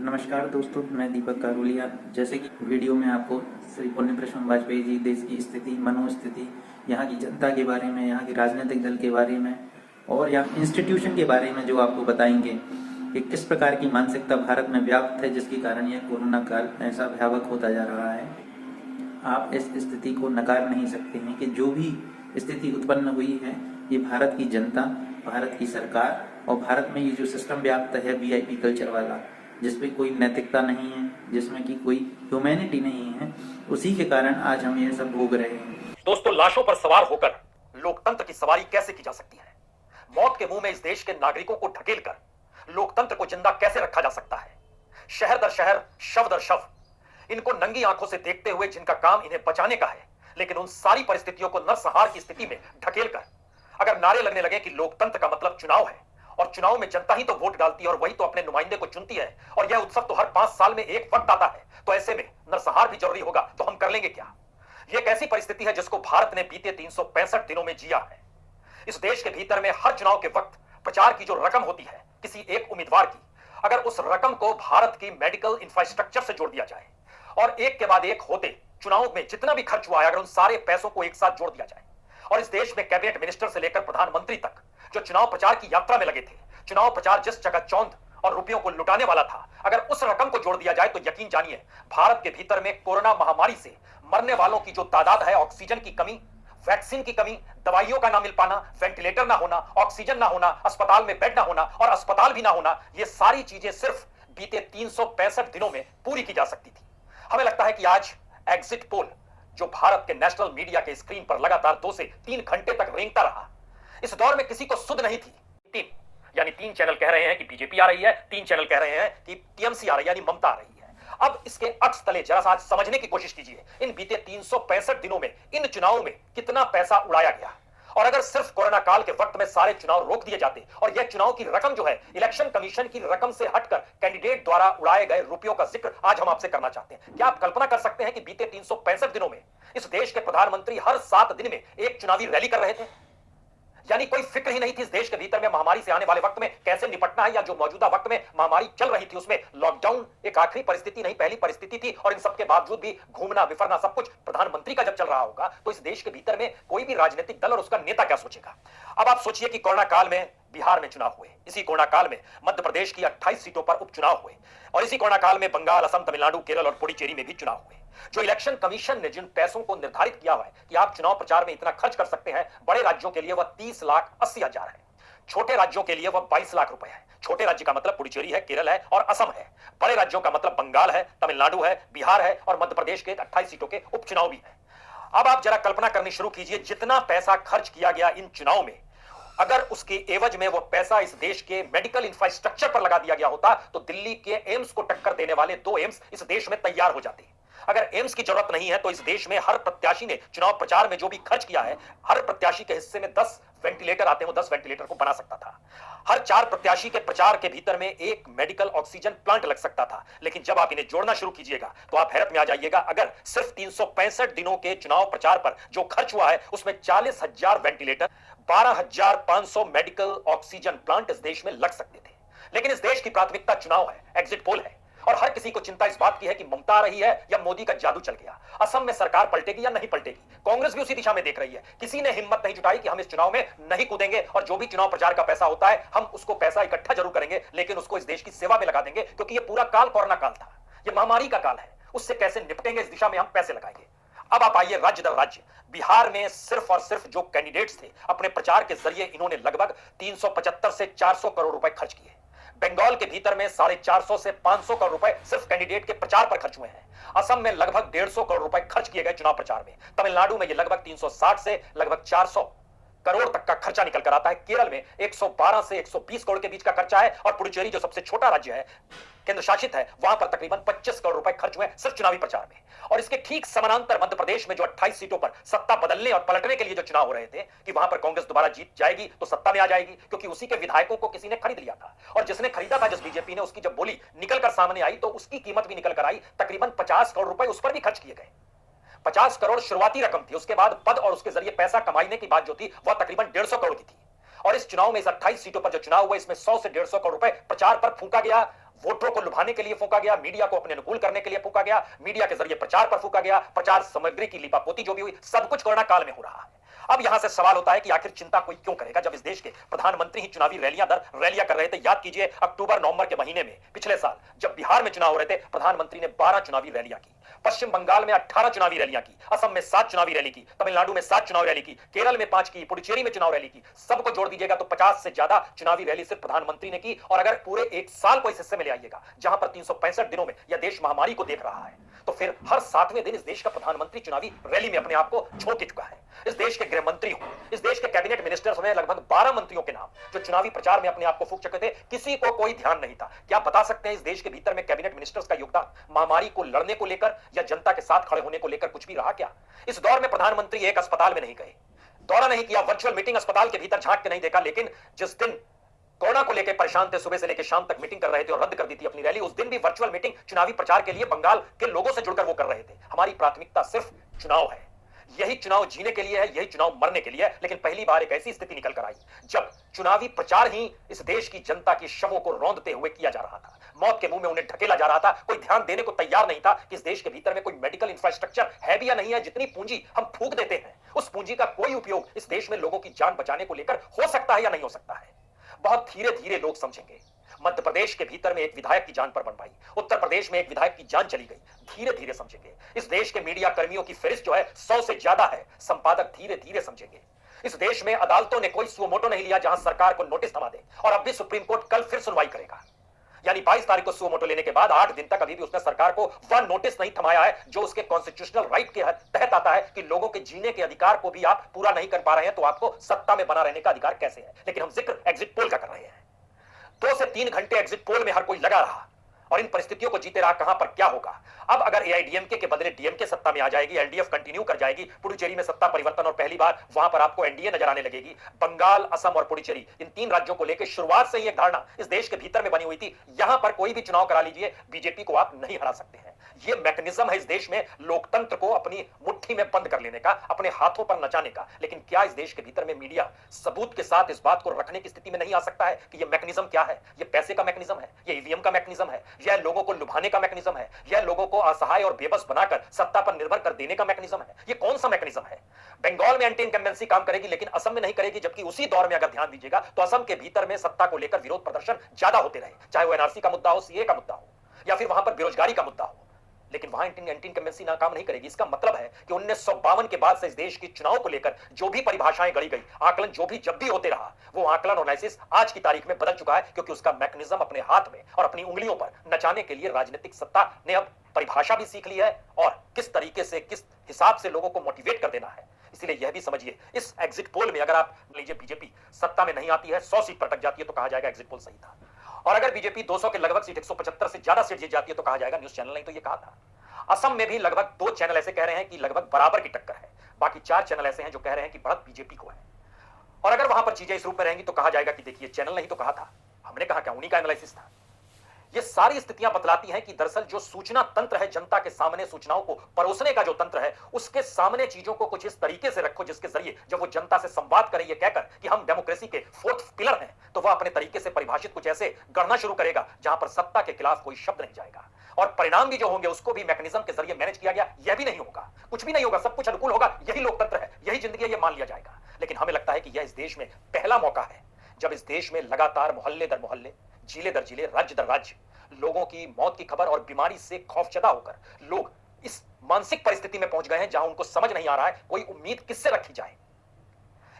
नमस्कार दोस्तों, मैं दीपक कारोलिया। जैसे कि वीडियो में आपको श्री पुण्य प्रसून वाजपेयी जी, देश की स्थिति, मनोस्थिति, यहाँ की जनता के बारे में, यहाँ के राजनीतिक दल के बारे में और यहाँ इंस्टीट्यूशन के बारे में जो आपको बताएंगे कि किस प्रकार की मानसिकता भारत में व्याप्त है, जिसके कारण यह कोरोना काल ऐसा भयावह होता जा रहा है। आप इस स्थिति को नकार नहीं सकते हैं कि जो भी स्थिति उत्पन्न हुई है, ये भारत की जनता, भारत की सरकार और भारत में ये जो सिस्टम व्याप्त है वीआईपी कल्चर वाला, जिसमें कोई नैतिकता नहीं है, जिसमें कि कोई ह्यूमैनिटी नहीं है, उसी के कारण आज हम ये सब भोग रहे हैं। दोस्तों, लाशों पर सवार होकर लोकतंत्र की सवारी कैसे की जा सकती है? मौत के मुंह में इस देश के नागरिकों को ढकेलकर लोकतंत्र को जिंदा कैसे रखा जा सकता है? शहर दर शहर, शव दर शव, इनको नंगी आंखों से देखते हुए जिनका काम इन्हें बचाने का है, लेकिन उन सारी परिस्थितियों को नरसंहार की स्थिति में ढकेलकर अगर नारे लगने लगे कि लोकतंत्र का मतलब चुनाव है और चुनाव में जनता ही तो वोट डालती है और वही तो अपने नुमाइंदे को चुनती है और यह उत्सव तो हर 5 साल में एक वक्त आता है, तो ऐसे में नरसंहार भी जरूरी होगा, तो हम कर लेंगे क्या? यह एक ऐसी परिस्थिति है जिसको भारत ने बीते 365 दिनों में जिया है। इस देश के भीतर में हर चुनाव के वक्त प्रचार की जो रकम होती है किसी एक उम्मीदवार की, अगर उस रकम को भारत की मेडिकल इंफ्रास्ट्रक्चर से जोड़ दिया जाए और एक के बाद एक होते चुनाव में जितना भी खर्च हुआ है, अगर उन सारे पैसों को एक साथ जोड़ दिया जाए और इस देश में कैबिनेट मिनिस्टर से लेकर प्रधानमंत्री तक जो चुनाव प्रचार की यात्रा में लगे थे, चुनाव प्रचार जिस जगह चौंध और रुपयों को लुटाने वाला था, अगर उस रकम को जोड़ दिया जाए तो यकीन जानिए भारत के भीतर में कोरोना महामारी से मरने वालों की जो तादाद है, ऑक्सीजन की कमी, वैक्सीन की कमी, दवाइयों का ना मिल पाना, वेंटिलेटर ना होना, ऑक्सीजन ना होना, अस्पताल में बेड ना होना और अस्पताल भी ना होना, ये सारी चीजें सिर्फ बीते 365 दिनों में पूरी की जा सकती थी। हमें लगता है कि आज एग्जिट पोल जो भारत के नेशनल मीडिया के स्क्रीन पर लगातार 2 से 3 घंटे तक रेंगता रहा, इस दौर में किसी को सुध नहीं थी। यानी 3 चैनल कह रहे हैं कि बीजेपी आ रही है, 3 चैनल कह रहे हैं कि टीएमसी आ रही है, यानी ममता आ रही है। अब इसके अक्स तले जरा सा आज समझने की कोशिश कीजिए, इन बीते 365 दिनों में इन चुनावों में कितना पैसा उड़ाया गया। और अगर सिर्फ कोरोना काल के वक्त में सारे चुनाव रोक दिए जाते और यह चुनाव की रकम जो है इलेक्शन कमीशन की रकम से हटकर कैंडिडेट द्वारा उड़ाए गए रुपयों का जिक्र आज हम आपसे करना चाहते हैं। क्या आप कल्पना कर सकते हैं कि बीते 365 दिनों में इस देश के प्रधानमंत्री हर 7 दिन में एक चुनावी रैली कर रहे थे? यानी कोई फिक्र ही नहीं थी इस देश के भीतर में महामारी से आने वाले वक्त में कैसे निपटना है, या जो मौजूदा वक्त में महामारी चल रही थी उसमें लॉकडाउन एक आखिरी परिस्थिति नहीं, पहली परिस्थिति थी। और इन सबके बावजूद भी घूमना विफरना सब कुछ प्रधानमंत्री का जब चल रहा होगा, तो इस देश के भीतर में कोई भी राजनीतिक दल और उसका नेता क्या सोचेगा? अब आप सोचिए कि कोरोना काल में बिहार में चुनाव हुए, इसी कोरोना काल में मध्य प्रदेश की 28 सीटों पर उपचुनाव हुए और इसी कोरोना काल में बंगाल, असम, तमिलनाडु, केरल और पुडुचेरी में भी चुनाव हुए। जो इलेक्शन कमीशन ने जिन पैसों को निर्धारित किया हुआ है कि आप चुनाव प्रचार में इतना खर्च कर सकते हैं, बड़े राज्यों के लिए वह 30,80,000 है, छोटे राज्यों के लिए वह 22 लाख रुपए है। छोटे राज्य का मतलब पुडुचेरी है, केरल है और असम है। बड़े राज्यों का मतलब बंगाल है, तमिलनाडु है, बिहार है और मध्य प्रदेश के 28 सीटों के उपचुनाव भी है। अब आप जरा कल्पना करनी शुरू कीजिए, जितना पैसा खर्च किया गया इन चुनाव में, अगर उसके एवज में वो पैसा इस देश के मेडिकल इंफ्रास्ट्रक्चर पर लगा दिया गया होता तो दिल्ली के एम्स को टक्कर देने वाले 2 एम्स इस देश में तैयार हो जाते। अगर एम्स की जरूरत नहीं है तो इस देश में हर प्रत्याशी ने चुनाव प्रचार में जो भी खर्च किया है, हर प्रत्याशी के हिस्से में 10 वेंटिलेटर आते हैं, वो 10 वेंटिलेटर को बना सकता था। हर 4 प्रत्याशी के प्रचार के भीतर में एक मेडिकल ऑक्सीजन प्लांट लग सकता था। लेकिन जब आप इन्हें जोड़ना शुरू कीजिएगा तो आप हैरत में आ जाइएगा, अगर सिर्फ 365 दिनों के चुनाव प्रचार पर जो खर्च हुआ है उसमें 40,000 वेंटिलेटर, 12,500 मेडिकल ऑक्सीजन प्लांट इस देश में लग सकते थे। लेकिन इस देश की प्राथमिकता चुनाव है, एग्जिट पोल है और हर किसी को चिंता इस बात की है कि ममता आ रही है या मोदी का जादू चल गया। असम में सरकार पलटेगी या नहीं पलटेगी, कांग्रेस भी उसी दिशा में देख रही है। किसी ने हिम्मत नहीं जुटाई कि हम इस चुनाव में नहीं कूदेंगे और जो भी चुनाव प्रचार का पैसा होता है हम उसको पैसा इकट्ठा जरूर करेंगे, लेकिन उसको इस देश की सेवा में लगा देंगे, क्योंकि ये पूरा काल कोरोना काल था, ये महामारी का काल है। उससे कैसे निपटेंगे इस दिशा में हम पैसे लगाएंगे। अब आप आइए राज्य दर राज्य। बिहार में सिर्फ और सिर्फ जो कैंडिडेट्स थे, अपने प्रचार के जरिए इन्होंने लगभग 375 से 400 करोड़ रुपए खर्च किए। बंगाल के भीतर में 450 से 500 करोड़ रुपए सिर्फ कैंडिडेट के प्रचार पर खर्च हुए हैं। असम में लगभग 150 करोड़ रुपए खर्च किए गए चुनाव प्रचार में। तमिलनाडु में ये लगभग 360 से लगभग 400 करोड़ तक का खर्चा निकल कर आता है। केरल में 112 से 120 करोड़ के बीच का खर्चा है और पुडुचेरी जो सबसे छोटा राज्य है, केंद्र शासित है, वहां पर तकरीबन 25 करोड़ रुपए खर्च हुए सिर्फ चुनावी प्रचार में। और इसके ठीक समानांतर मध्य प्रदेश में जो 28 सीटों पर सत्ता बदलने और पलटने के लिए जो चुनाव हो रहे थे कि वहां पर कांग्रेस दोबारा जीत जाएगी तो सत्ता में आ जाएगी, क्योंकि उसी के विधायकों को किसी ने खरीद लिया था और जिसने खरीदा था, जिस बीजेपी ने, उसकी जब बोली निकलकर सामने आई तो उसकी कीमत भी निकल कर आई। तकरीबन 50 करोड़ रुपए उस पर भी खर्च किए गए। 50 करोड़ शुरुआती रकम थी, उसके बाद पद और उसके जरिए पैसा कमाने की बात जो थी वह तकरीबन 150 करोड़ की थी। और इस चुनाव में इस 28 सीटों पर जो चुनाव हुआ इसमें 100 से 150 करोड़ रुपए प्रचार पर फूंका गया, वोटरों को लुभाने के लिए फूंका गया, मीडिया को अपने अनुकूल करने के लिए फूंका गया, मीडिया के जरिए प्रचार पर फूंका गया, प्रचार सामग्री की लिपापोती जो भी हुई, सब कुछ कोरोना काल में हो रहा है। अब यहां से सवाल होता है कि आखिर चिंता कोई क्यों करेगा, जब इस देश के प्रधानमंत्री ही चुनावी रैलियां कर रहे थे। याद कीजिए अक्टूबर नवंबर के महीने में पिछले साल जब बिहार में चुनाव हो रहे थे, प्रधानमंत्री ने 12 चुनावी रैलियां की, पश्चिम बंगाल में 18 चुनावी रैलियां की, असम में 7 चुनावी रैली की, तमिलनाडु में 7 चुनावी रैली की, केरल में 5 की, पुडुचेरी में चुनाव रैली की। सबको जोड़ दीजिएगा तो 50 से ज्यादा चुनावी रैली सिर्फ प्रधानमंत्री ने की। और अगर पूरे एक साल को इस हिस्से में ले आइएगा जहां पर 365 दिनों में यह देश महामारी को देख रहा है, तो फिर हर 7वें दिन इस देश का प्रधानमंत्री चुनावी रैली में अपने आप को झोंक के चुका है। इस देश के गृह मंत्री हो, इस देश के कैबिनेट मिनिस्टर्स में लगभग 12 मंत्रियों के नाम जो चुनावी प्रचार में अपने आप को फूंक चुके थे, किसी को कोई ध्यान नहीं था। क्या बता सकते हैं इस देश के भीतर में कैबिनेट मिनिस्टर्स का योगदान महामारी को लड़ने को लेकर या जनता के साथ खड़े होने को लेकर कुछ भी रहा क्या? इस दौर में प्रधानमंत्री एक अस्पताल में नहीं गए, दौरा नहीं किया, वर्चुअल मीटिंग अस्पताल के भीतर झांक के नहीं देखा, लेकिन जिस दिन कोरोना को लेकर परेशान थे, सुबह से लेकर शाम तक मीटिंग कर रहे थे और रद्द कर दी थी अपनी रैली, उस दिन भी वर्चुअल मीटिंग चुनावी प्रचार के लिए बंगाल के लोगों से जुड़कर वो कर रहे थे। हमारी प्राथमिकता सिर्फ चुनाव है, यही चुनाव जीने के लिए है, यही चुनाव मरने के लिए है। लेकिन पहली बार एक ऐसी स्थिति निकल कर आई जब चुनावी प्रचार ही इस देश की जनता की शवों को रौंदते हुए किया जा रहा था, मौत के मुंह में उन्हें ढकेला जा रहा था। कोई ध्यान देने को तैयार नहीं था कि इस देश के भीतर में कोई मेडिकल इंफ्रास्ट्रक्चर है भी या नहीं है। जितनी पूंजी हम फूंक देते हैं, उस पूंजी का कोई उपयोग इस देश में लोगों की जान बचाने को लेकर हो सकता है या नहीं हो सकता है। बहुत धीरे धीरे लोग समझेंगे। मध्य प्रदेश के भीतर में एक विधायक की जान पर बनवाई, उत्तर प्रदेश में एक विधायक की जान चली गई, धीरे धीरे समझेंगे। इस देश के मीडिया कर्मियों की फहरिस्त जो है 100 से ज्यादा है, संपादक धीरे धीरे समझेंगे। इस देश में अदालतों ने कोई सुओ मोटो नहीं लिया जहां सरकार को नोटिस थमा दे, और अब भी सुप्रीम कोर्ट कल फिर सुनवाई करेगा। यानी 22 तारीख को सुओ मोटो लेने के बाद 8 दिन तक अभी भी उसने सरकार को वह नोटिस नहीं थमाया है जो उसके कॉन्स्टिट्यूशनल राइट के तहत आता है कि लोगों के जीने के अधिकार को भी आप पूरा नहीं कर पा रहे हैं तो आपको सत्ता में बना रहने का अधिकार कैसे है। लेकिन हम जिक्र एग्जिट पोल का कर रहे हैं। 2 से 3 घंटे एग्जिट पोल में हर कोई लगा रहा और इन परिस्थितियों को जीते रहा कहां पर क्या होगा। अब अगर एआईडीएमके के बदले डीएमके सत्ता में आ जाएगी, एलडीएफ कंटिन्यू कर जाएगी, पुडुचेरी में सत्ता परिवर्तन और पहली बार वहां पर आपको एनडीए नजर आने लगेगी। बंगाल, असम और पुडुचेरी, इन 3 राज्यों को लेकर शुरुआत से ही एक धारणा इस देश के भीतर में बनी हुई थी, यहां पर कोई भी चुनाव करा लीजिए, बीजेपी को आप नहीं हरा सकते हैं। यह मैकेनिज्म है इस देश में लोकतंत्र को अपनी मुट्ठी में बंद कर लेने का, अपने हाथों पर नचाने का। लेकिन क्या इस देश के भीतर में मीडिया सबूत के साथ इस बात को रखने की स्थिति में नहीं आ सकता है कि यह मैकेनिज्म क्या है? यह पैसे का मैकेनिज्म है, यह ईवीएम का मैकेनिज्म है, यह लोगों को लुभाने का मैकेनिज्म है, यह लोगों को असहाय और बेबस बनाकर सत्ता पर निर्भर कर देने का मैकेनिज्म है। यह कौन सा मैकेनिज्म है? बंगाल में एंटी इनकम्बेंसी काम करेगी लेकिन असम में नहीं करेगी, जबकि उसी दौर में अगर ध्यान दीजिएगा तो असम के भीतर में सत्ता को लेकर विरोध प्रदर्शन ज्यादा होते रहे, चाहे वो एनआरसी का मुद्दा हो, सीए का मुद्दा हो या फिर वहां पर बेरोजगारी का मुद्दा हो। लेकिन वहां एंटी इनकम्बेंसी ना काम नहीं करेगी। इसका मतलब है कि 1952 के बाद से इस देश की चुनाव को लेकर जो भी परिभाषाएं गढ़ी गई, आकलन जो भी जब भी होते रहा, वो आकलन और एनालिसिस आज की तारीख में बदल चुका है, क्योंकि उसका मैकेनिज्म अपने हाथ में और अपनी उंगलियों पर नचाने के लिए राजनीतिक सत्ता ने अब परिभाषा भी सीख ली है और किस तरीके से, किस हिसाब से लोगों को मोटिवेट कर देना है। इसलिए यह भी समझिए, इस एग्जिट पोल में अगर आप लीजिए बीजेपी सत्ता में नहीं आती है, 100 सीट पर अटक जाती है, तो कहा जाएगा एग्जिट पोल सही था। और अगर बीजेपी 200 के लगभग सीट, 175 से ज्यादा सीट जीत जाती है, तो कहा जाएगा न्यूज चैनल नहीं तो ये कहा था। असम में भी लगभग 2 चैनल ऐसे कह रहे हैं कि लगभग बराबर की टक्कर है, बाकी 4 चैनल ऐसे हैं जो कह रहे हैं कि बढ़त बीजेपी को है। और अगर वहां पर चीजें इस रूप में रहेंगी तो कहा जाएगा कि देखिए चैनल नहीं तो कहा था, हमने कहा क्या, उन्हीं का एनालिसिस था। ये सारी स्थितियां बतलाती हैं कि दरअसल जो सूचना तंत्र है, जनता के सामने सूचनाओं को परोसने का जो तंत्र है, उसके सामने चीजों को कुछ इस तरीके से रखो जिसके जरिए जब वो जनता से संवाद करे ये कहकर कि हम डेमोक्रेसी के 4th पिलर हैं, तो वह अपने तरीके से परिभाषित कुछ ऐसे गढ़ना शुरू करेगा जहां पर सत्ता के खिलाफ कोई शब्द नहीं जाएगा। और परिणाम भी जो होंगे उसको भी मैकेनिज्म के जरिए मैनेज किया गया, यह भी नहीं होगा, कुछ भी नहीं होगा, सब कुछ अनुकूल होगा, यही लोकतंत्र है, यही जिंदगी है, यह मान लिया जाएगा। लेकिन हमें लगता है कि यह इस देश में पहला मौका है जब इस देश में लगातार मोहल्ले दर मोहल्ले, जिले दर जिले, राज्य दर राज्य लोगों की मौत की खबर और बीमारी से खौफजदा होकर लोग इस मानसिक परिस्थिति में पहुंच गए हैं जहां उनको समझ नहीं आ रहा है कोई उम्मीद किससे रखी जाए।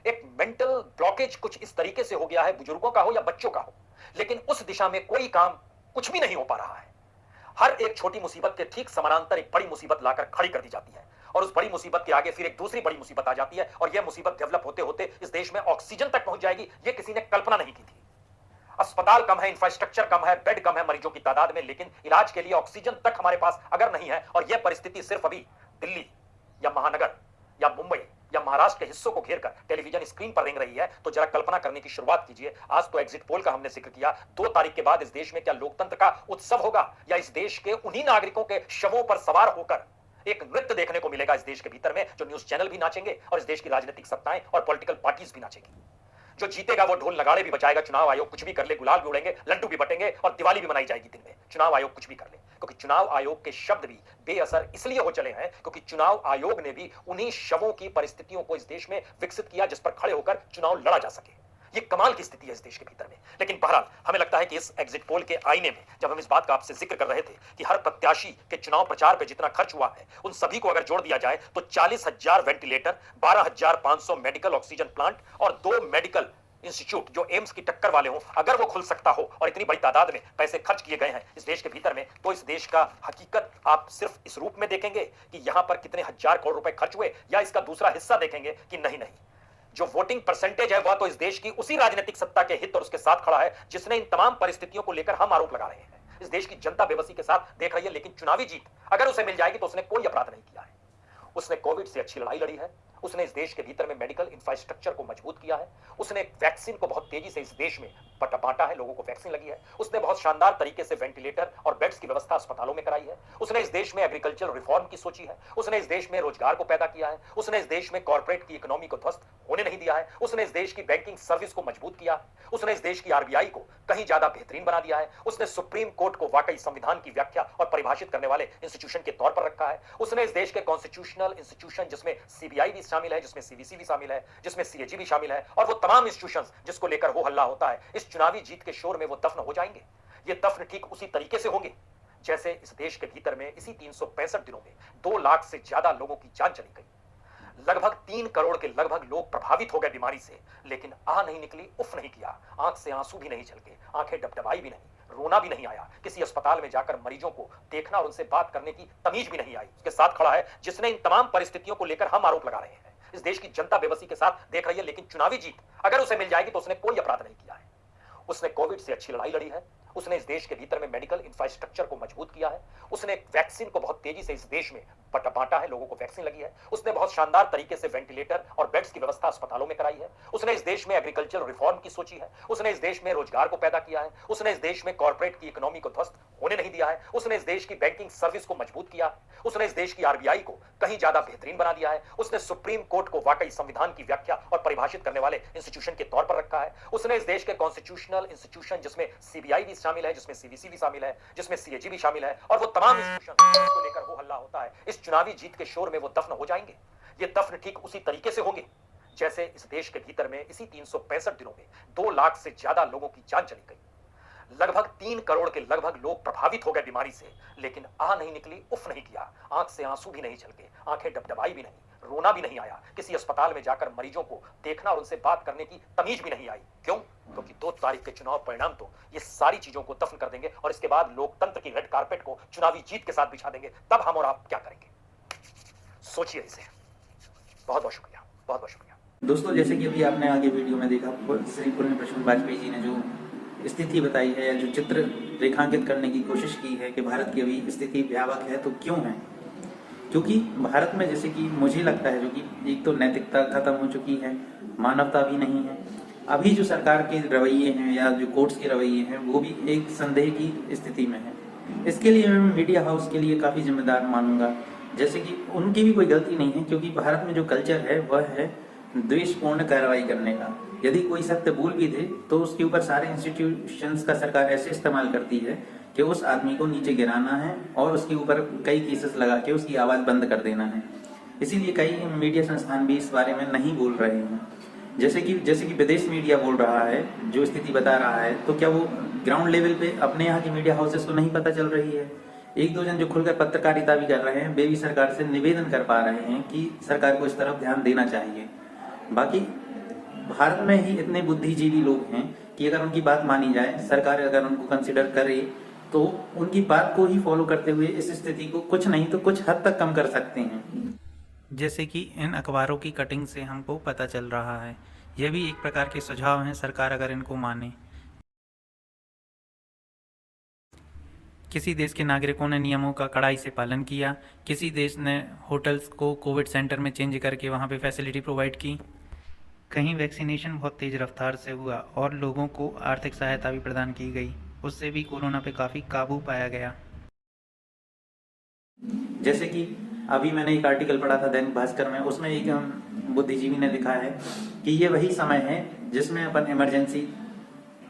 एक मेंटल ब्लॉकेज कुछ इस तरीके से हो गया है, बुजुर्गों का हो या बच्चों का हो, लेकिन उस दिशा में कोई काम कुछ भी नहीं हो पा रहा है। हर एक छोटी मुसीबत के ठीक समानांतर एक बड़ी मुसीबत लाकर खड़ी कर दी जाती है और उस बड़ी मुसीबत के आगे फिर एक दूसरी बड़ी मुसीबत आ जाती है और यह मुसीबत डेवलप होते होते इस देश में ऑक्सीजन तक पहुंच जाएगी, यह किसी ने कल्पना नहीं की थी। अस्पताल कम है, इंफ्रास्ट्रक्चर कम है, बेड कम है मरीजों की तादाद में, लेकिन इलाज के लिए ऑक्सीजन तक हमारे पास अगर नहीं है, और यह परिस्थिति सिर्फ अभी दिल्ली या महानगर या मुंबई या महाराष्ट्र के हिस्सों को घेरकर टेलीविजन स्क्रीन पर रेंग रही है, तो जरा कल्पना करने की शुरुआत कीजिए। आज तो एग्जिट पोल का हमने जिक्र किया, 2 तारीख के बाद इस देश में क्या लोकतंत्र का उत्सव होगा या इस देश के उन्हीं नागरिकों के शवों पर सवार होकर एक नृत्य देखने को मिलेगा इस देश के भीतर में, जो न्यूज चैनल भी नाचेंगे और इस देश की राजनीतिक सत्ताएं और पॉलिटिकल पार्टीज भी नाचेंगी। जो जीतेगा वो ढोल नगाड़े भी बजाएगा, चुनाव आयोग कुछ भी कर ले, गुलाल भी उड़ेंगे, लड्डू भी बटेंगे और दिवाली भी मनाई जाएगी दिन में। चुनाव आयोग कुछ भी कर ले, क्योंकि चुनाव आयोग के शब्द भी बेअसर इसलिए हो चले हैं क्योंकि चुनाव आयोग ने भी उन्हीं शवों की परिस्थितियों को इस देश में विकसित किया जिस पर खड़े होकर चुनाव लड़ा जा सके। ये कमाल की स्थिति है इस देश के भीतर में। लेकिन बहरहाल हमें लगता है कि इस एग्जिट पोल के आईने में जब हम इस बात का आपसे जिक्र कर रहे थे कि हर प्रत्याशी के चुनाव प्रचार पे जितना खर्च हुआ है उन सभी को अगर जोड़ दिया जाए तो 40,000 वेंटिलेटर, 12,500 मेडिकल ऑक्सीजन प्लांट और 2 मेडिकल इंस्टीट्यूट जो एम्स की टक्कर वाले हों, अगर वो खुल सकता हो और इतनी बड़ी तादाद में पैसे खर्च किए गए हैं इस देश के भीतर में, तो इस देश का हकीकत आप सिर्फ इस रूप में देखेंगे कि यहां पर कितने हजार करोड़ रुपए खर्च हुए, या इसका दूसरा हिस्सा देखेंगे कि नहीं नहीं, जो वोटिंग परसेंटेज है वह तो इस देश की उसी राजनीतिक सत्ता के हित और उसके साथ खड़ा है जिसने इन तमाम परिस्थितियों को लेकर हम आरोप लगा रहे हैं। इस देश की जनता बेबसी के साथ देख रही है, लेकिन चुनावी जीत अगर उसे मिल जाएगी तो उसने कोई अपराध नहीं किया है। उसने कोविड से अच्छी लड़ाई लड़ी है, उसने इस देश के भीतर में मेडिकल इंफ्रास्ट्रक्चर को मजबूत किया है, उसने वैक्सीन को बहुत तेजी से इस देश में बांटा है, लोगों को वैक्सीन लगी है, उसने बहुत शानदार तरीके से वेंटिलेटर और बेड्स की व्यवस्था अस्पतालों में कराई है, उसने इस देश में एग्रीकल्चर रिफॉर्म की सोची है, उसने इस देश में रोजगार को पैदा किया है, उसने इस देश में कॉर्पोरेट की इकोनॉमी को ध्वस्त होने नहीं दिया है, उसने इस देश की बैंकिंग सर्विस को मजबूत किया, उसने इस देश की आरबीआई को कहीं ज्यादा बेहतरीन बना दिया है, उसने सुप्रीम कोर्ट को वाकई संविधान की व्याख्या और परिभाषित करने वाले इंस्टीट्यूशन के तौर पर रखा है, उसने इस देश के कॉन्स्टिट्यूशनल इंस्टीट्यूशन जिसमें सीबीआई भी शामिल है, जिसमें सीवीसी भी शामिल है, जिसमें सीएजी भी शामिल है, और वो तमाम इंस्टीट्यूशंस जिसको लेकर हो हल्ला होता है, इस चुनावी जीत के शोर में वो दफन हो जाएंगे। ये दफन ठीक उसी तरीके से होंगे जैसे इस देश के भीतर में इसी 365 दिनों में 2 लाख से ज्यादा लोगों की जान चली गई, लगभग 3 करोड़ के लगभग लोग प्रभावित हो गए बीमारी से, लेकिन आह नहीं निकली, उफ नहीं किया, आंख से आंसू भी नहीं झलके, आंखें डबडबाई भी नहीं, रोना भी नहीं आया, किसी अस्पताल में जाकर मरीजों को देखना और उनसे बात करने की तमीज भी नहीं आई। उसके साथ खड़ा है जिसने इन तमाम परिस्थितियों को लेकर हम आरोप लगा रहे हैं। इस देश की जनता बेबसी के साथ देख रही है, लेकिन चुनावी जीत अगर उसे मिल जाएगी तो उसने कोई अपराध नहीं किया है। उसने कोविड से अच्छी लड़ाई लड़ी है, उसने इस देश के भीतर में मेडिकल इंफ्रास्ट्रक्चर को मजबूत किया है, उसने वैक्सीन को बहुत तेजी से इस देश में बांटा है, लोगों को वैक्सीन लगी है, उसने बहुत शानदार तरीके से वेंटिलेटर और बेड्स की व्यवस्था अस्पतालों में कराई है, उसने इस देश में एग्रीकल्चर रिफॉर्म की सोची है, उसने इस देश में रोजगार को पैदा किया है, उसने इस देश में कॉर्पोरेट की इकोनॉमी को ध्वस्त होने नहीं दिया है, उसने इस देश की बैंकिंग सर्विस को मजबूत किया है, उसने इस देश की आरबीआई को कहीं ज्यादा बेहतरीन बना दिया है, उसने सुप्रीम कोर्ट को वाकई संविधान की व्याख्या और परिभाषित करने वाले इंस्टीट्यूशन के तौर पर रखा है, उसने इस देश के कॉन्स्टिट्यूशनल इंस्टीट्यूशन जिसमें सीबीआई भी शामिल है, जिसमें सीवीसी भी शामिल है, जिसमें सीएजी भी शामिल है, और वो तमाम इंस्टीट्यूशन जिसको लेकर हो हल्ला होता है, इस चुनावी जीत के शोर में वो दफन हो जाएंगे। ये दफन ठीक उसी तरीके से होंगे जैसे इस देश के भीतर में इसी 365 दिनों में 2 लाख से ज्यादा लोगों की जान चली गई, लगभग 3 करोड़ के लगभग लोग प्रभावित हो गए बीमारी से, लेकिन आह नहीं निकली, उफ नहीं किया, आंख से आंसू भी नहीं झलके, आंखें डबडबाई भी नहीं, रोना भी नहीं आया, किसी अस्पताल में जाकर मरीजों को देखना और उनसे बात करने की तमीज भी नहीं आई। क्यों? क्योंकि 2 तारीख के चुनाव परिणाम तो ये सारी चीजों को दफन कर देंगे और इसके बाद लोकतंत्र की रेड कारपेट को चुनावी जीत के साथ बिछा देंगे। तब हम और आप क्या करेंगे? सोचिए इसे। बहुत बहुत शुक्रिया, बहुत बहुत शुक्रिया। दोस्तों, जैसे कि अभी आपने आगे वीडियो में देखा, श्री पुण्य प्रसून वाजपेयी जी ने जो स्थिति बताई है, जो चित्र रेखांकित करने की कोशिश की है कि भारत की अभी स्थिति भयावह है, तो क्यों है? क्योंकि भारत में, जैसे कि मुझे लगता है, जो कि एक तो नैतिकता खत्म हो चुकी है, मानवता भी नहीं है। अभी जो सरकार के रवैये हैं या जो कोर्ट्स के रवैये हैं, वो भी एक संदेह की स्थिति में है। इसके लिए मैं मीडिया हाउस के लिए काफ़ी जिम्मेदार मानूंगा, जैसे कि उनकी भी कोई गलती नहीं है, क्योंकि भारत में जो कल्चर है वह है द्वेषपूर्ण कार्रवाई करने का। यदि कोई सत्य बोल भी दे तो उसके ऊपर सारे इंस्टीट्यूशंस का सरकार ऐसे इस्तेमाल करती है कि उस आदमी को नीचे गिराना है और उसके ऊपर कई केसेस लगा के उसकी आवाज़ बंद कर देना है। इसीलिए कई मीडिया संस्थान भी इस बारे में नहीं बोल रहे हैं। जैसे कि विदेश मीडिया बोल रहा है, जो स्थिति बता रहा है, तो क्या वो ग्राउंड लेवल पे अपने यहाँ की मीडिया हाउसेस को नहीं पता चल रही है? 1-2 जन जो खुलकर पत्रकारिता भी कर रहे हैं, वे भी सरकार से निवेदन कर पा रहे हैं कि सरकार को इस तरफ ध्यान देना चाहिए। बाकी भारत में ही इतने बुद्धिजीवी लोग हैं कि अगर उनकी बात मानी जाए, सरकार अगर उनको कंसिडर करे, तो उनकी बात को ही फॉलो करते हुए इस स्थिति को कुछ नहीं तो कुछ हद तक कम कर सकते हैं। जैसे कि इन अखबारों की कटिंग से हमको पता चल रहा है। यह भी एक प्रकार के सुझाव हैं, सरकार अगर इनको माने। किसी देश के नागरिकों ने नियमों का कड़ाई से पालन किया, किसी देश ने होटल्स को कोविड सेंटर में चेंज करके वहाँ पे फैसिलिटी प्रोवाइड की, कहीं वैक्सीनेशन बहुत तेज़ रफ्तार से हुआ और लोगों को आर्थिक सहायता भी प्रदान की गई, उससे भी कोरोना पे काफ़ी काबू पाया गया। जैसे कि अभी मैंने एक आर्टिकल पढ़ा था दैनिक भास्कर में, उसमें एक बुद्धिजीवी ने लिखा है कि ये वही समय है जिसमें अपन इमरजेंसी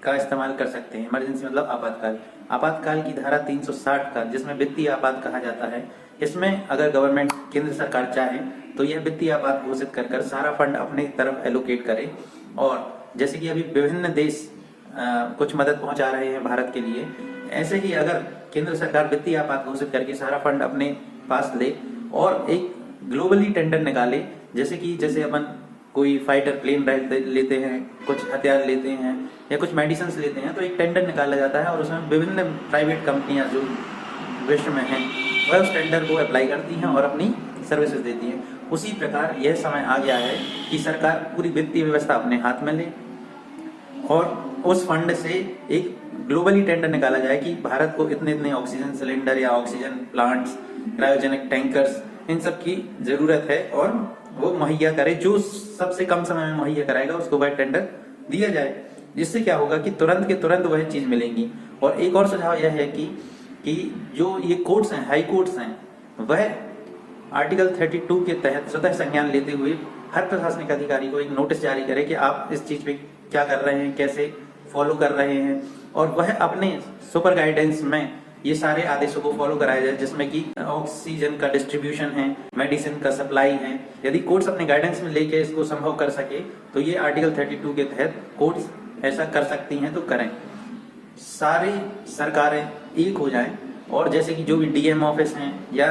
का इस्तेमाल कर सकते हैं। इमरजेंसी मतलब आपातकाल। आपातकाल की धारा 360 का, जिसमें वित्तीय आपात कहा जाता है, इसमें अगर गवर्नमेंट, केंद्र सरकार चाहे तो यह वित्तीय आपात घोषित कर कर सारा फंड अपने तरफ एलोकेट करे। और जैसे कि अभी विभिन्न देश कुछ मदद पहुंचा रहे हैं भारत के लिए, ऐसे ही अगर केंद्र सरकार वित्तीय आपात घोषित करके सारा फंड अपने पास ले और एक ग्लोबली टेंडर निकाले, जैसे अपन कोई फाइटर प्लेन लेते हैं, कुछ हथियार लेते हैं या कुछ मेडिसिन लेते हैं, तो एक टेंडर निकाला जाता है और उसमें विभिन्न प्राइवेट कंपनियां जो विश्व में हैं वह उस टेंडर को अप्लाई करती हैं और अपनी सर्विसेज देती हैं। उसी प्रकार यह समय आ गया है कि सरकार पूरी वित्तीय व्यवस्था अपने हाथ में ले और उस फंड से एक ग्लोबली टेंडर निकाला जाए कि भारत को इतने इतने ऑक्सीजन सिलेंडर या ऑक्सीजन प्लांट्स, क्रायोजेनिक टैंकर्स, इन सब की जरूरत है और वो मुहैया करे। जो सबसे कम समय में मुहैया कराएगा उसको वह टेंडर दिया जाए, जिससे क्या होगा कि तुरंत के तुरंत वह चीज मिलेंगी। और एक और सुझाव यह है कि जो ये कोर्ट्स हैं, हाई कोर्ट्स हैं, वह आर्टिकल 32 के तहत स्वतः संज्ञान लेते हुए हर प्रशासनिक अधिकारी को एक नोटिस जारी करे कि आप इस चीज पे क्या कर रहे हैं, कैसे फॉलो कर रहे हैं, और वह अपने सुपर गाइडेंस में ये सारे आदेशों को फॉलो कराया जाए, जिसमें कि ऑक्सीजन का डिस्ट्रीब्यूशन है, मेडिसिन का सप्लाई है। यदि कोर्ट्स अपने गाइडेंस में लेके इसको संभव कर सके तो ये आर्टिकल 32 के तहत कोर्ट्स ऐसा कर सकती हैं तो करें। सारी सरकारें एक हो जाएं और जैसे कि जो भी डीएम ऑफिस हैं या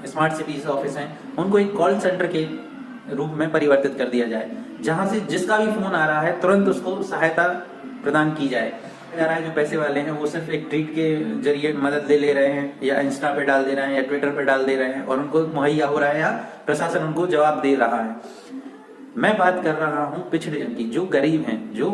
स्मार्ट सिटीज ऑफिस हैं, उनको एक कॉल सेंटर के रूप में परिवर्तित कर दिया जाए, जहां से जिसका भी फोन आ रहा है तुरंत उसको सहायता प्रदान की जाए। जा रहा है जो पैसे वाले हैं वो सिर्फ एक ट्वीट के जरिए मदद ले रहे हैं या इंस्टा पे डाल दे रहे हैं या ट्विटर पे डाल दे रहे हैं और उनको मुहैया हो रहा है या प्रशासन उनको जवाब दे रहा है। मैं बात कर रहा हूँ पिछड़े जन की, जो गरीब हैं, जो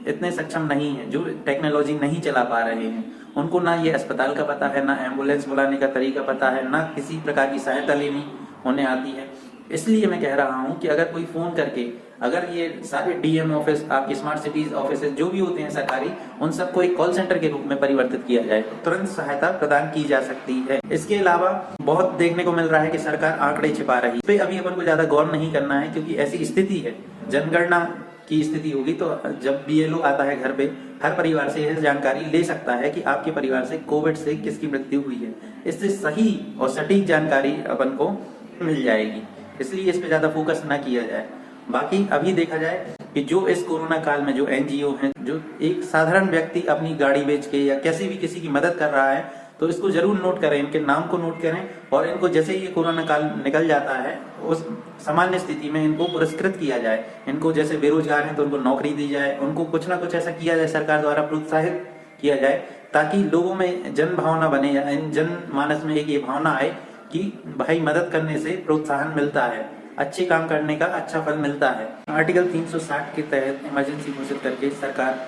इतने सक्षम नहीं है, जो टेक्नोलॉजी नहीं चला पा रहे हैं, उनको ना ये अस्पताल का पता है, ना एम्बुलेंस बुलाने का तरीका पता है, ना किसी प्रकार की सहायता लेनी उन्हें आती है। इसलिए मैं कह रहा हूं कि अगर कोई फोन करके, अगर ये सारे डीएम ऑफिस, आपकी स्मार्ट सिटीज ऑफिस जो भी होते हैं सरकारी, उन सबको एक कॉल सेंटर के रूप में परिवर्तित किया जाए तो तुरंत सहायता प्रदान की जा सकती है। इसके अलावा बहुत देखने को मिल रहा है कि सरकार आंकड़े छिपा रही है, अभी अपन को ज्यादा गौर नहीं करना है, क्योंकि ऐसी स्थिति है, जनगणना की स्थिति होगी तो जब बीएलओ आता है घर पे, हर परिवार से यह जानकारी ले सकता है कि आपके परिवार से कोविड से किसकी मृत्यु हुई है। इससे सही और सटीक जानकारी अपन को मिल जाएगी, इसलिए इस पे ज्यादा फोकस ना किया जाए। बाकी अभी देखा जाए कि जो इस कोरोना काल में जो एनजीओ हैं, जो एक साधारण व्यक्ति अपनी गाड़ी बेच के या कैसे भी किसी की मदद कर रहा है, तो इसको जरूर नोट करें, इनके नाम को नोट करें और इनको जैसे ही ये कोरोना काल निकल जाता है उस सामान्य स्थिति में इनको पुरस्कृत किया जाए। इनको जैसे बेरोजगार हैं तो उनको नौकरी दी जाए, उनको कुछ ना कुछ ऐसा किया जाए, सरकार द्वारा प्रोत्साहित किया जाए, ताकि लोगों में जन भावना बने या जन मानस में एक ये भावना आए कि भाई मदद करने से प्रोत्साहन मिलता है, अच्छे काम करने का अच्छा फल मिलता है। आर्टिकल 360 के तहत इमरजेंसी घोषित करके सरकार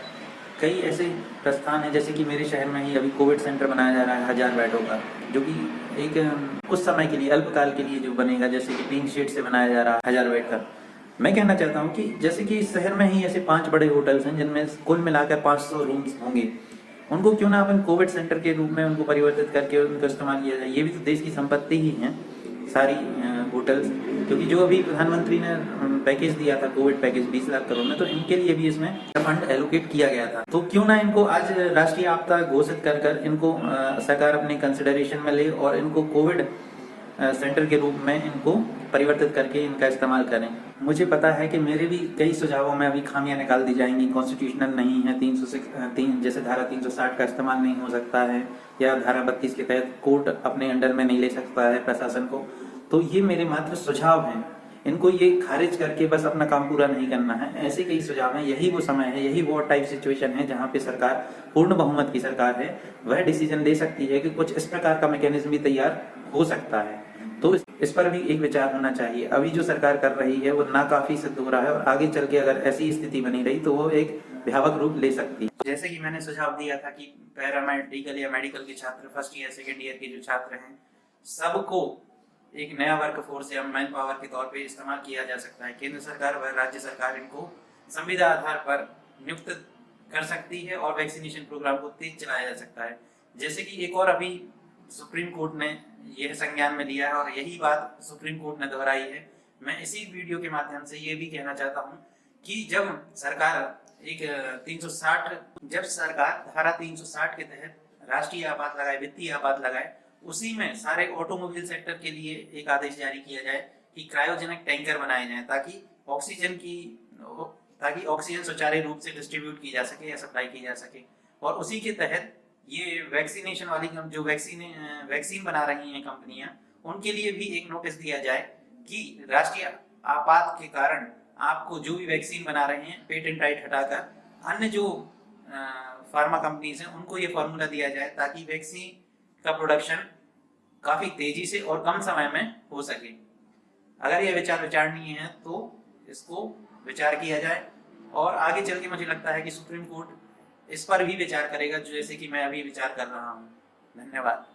कई ऐसे प्रस्थान है, जैसे कि मेरे शहर में ही अभी कोविड सेंटर बनाया जा रहा है 1000 बेडों का, जो कि एक कुछ समय के लिए, अल्पकाल के लिए जो बनेगा, जैसे कि 3 शीट से बनाया जा रहा है 1000 बेड का। मैं कहना चाहता हूँ कि जैसे कि इस शहर में ही ऐसे 5 बड़े होटल्स हैं जिनमें कुल मिलाकर 500 रूम्स होंगे, उनको क्यों ना अपन कोविड सेंटर के रूप में उनको परिवर्तित करके उनको इस्तेमाल किया जाए। ये भी तो देश की संपत्ति ही है सारी होटल्स, क्योंकि जो अभी प्रधानमंत्री ने पैकेज दिया था, कोविड पैकेज 20 लाख करोड़ में, तो इनके लिए भी इसमें फंड एलोकेट किया गया था। तो क्यों ना इनको आज राष्ट्रीय आपदा घोषित कर कर इनको सरकार अपने कंसिडरेशन में ले और इनको कोविड सेंटर के रूप में इनको परिवर्तित करके इनका इस्तेमाल करें। मुझे पता है कि मेरे भी कई सुझावों में अभी खामियां निकाल दी जाएंगी, कॉन्स्टिट्यूशनल नहीं है, 303 जैसे धारा 360 का इस्तेमाल नहीं हो सकता है, या धारा 32 के तहत कोर्ट अपने अंडर में नहीं ले सकता है प्रशासन को। तो ये मेरे मात्र सुझाव हैं, इनको ये खारिज करके बस अपना काम पूरा नहीं करना है। ऐसे कई सुझाव हैं, यही वो समय है, यही वो टाइप सिचुएशन है जहाँ पे सरकार, पूर्ण बहुमत की सरकार है, वह डिसीजन ले सकती है कि कुछ इस प्रकार का मैकेनिज्म भी तैयार हो सकता है। तो इस पर भी एक विचार होना चाहिए। अभी जो सरकार कर रही है वो नाकाफी सिद्ध हो रहा है और आगे चल के अगर ऐसी स्थिति बनी रही तो वो एक भयावह रूप ले सकती है। जैसे कि मैंने सुझाव दिया था कि पैरामेडिकल या मेडिकल के छात्र, फर्स्ट ईयर सेकेंड ईयर के जो छात्र हैं, सबको एक नया वर्क फोर्स या मैन पावर के तौर पे इस्तेमाल किया जा सकता है। केंद्र सरकार व राज्य सरकार इनको संविदा आधार पर नियुक्त कर सकती है और वैक्सीनेशन प्रोग्राम को तेज चलाया जा सकता है। जैसे कि एक और अभी सुप्रीम कोर्ट ने यह संज्ञान में लिया है और यही बात सुप्रीम कोर्ट ने दोहराई है, मैं इसी वीडियो के माध्यम से ये भी कहना चाहता हूँ कि जब सरकार धारा 360 के तहत राष्ट्रीय आपात लगाए, वित्तीय आपात लगाए, उसी में सारे ऑटोमोबाइल सेक्टर के लिए एक आदेश जारी किया जाए कि क्रायोजेनिक टैंकर बनाए जाएं ताकि ऑक्सीजन सुचारू रूप से डिस्ट्रीब्यूट की जा सके या सप्लाई की जा सके। और उसी के तहत ये वैक्सीनेशन वाली जो वैक्सीन बना रही हैं कंपनियां, उनके लिए भी एक नोटिस दिया जाए कि राष्ट्रीय आपात के कारण आपको जो भी वैक्सीन बना रहे हैं पेटेंट राइट हटाकर अन्य जो फार्मा कंपनीज हैं उनको ये फॉर्मूला दिया जाए ताकि वैक्सीन का प्रोडक्शन काफी तेजी से और कम समय में हो सके। अगर यह विचार विचारणीय है तो इसको विचार किया जाए और आगे चल के मुझे लगता है कि सुप्रीम कोर्ट इस पर भी विचार करेगा, जैसे कि मैं अभी विचार कर रहा हूँ। धन्यवाद।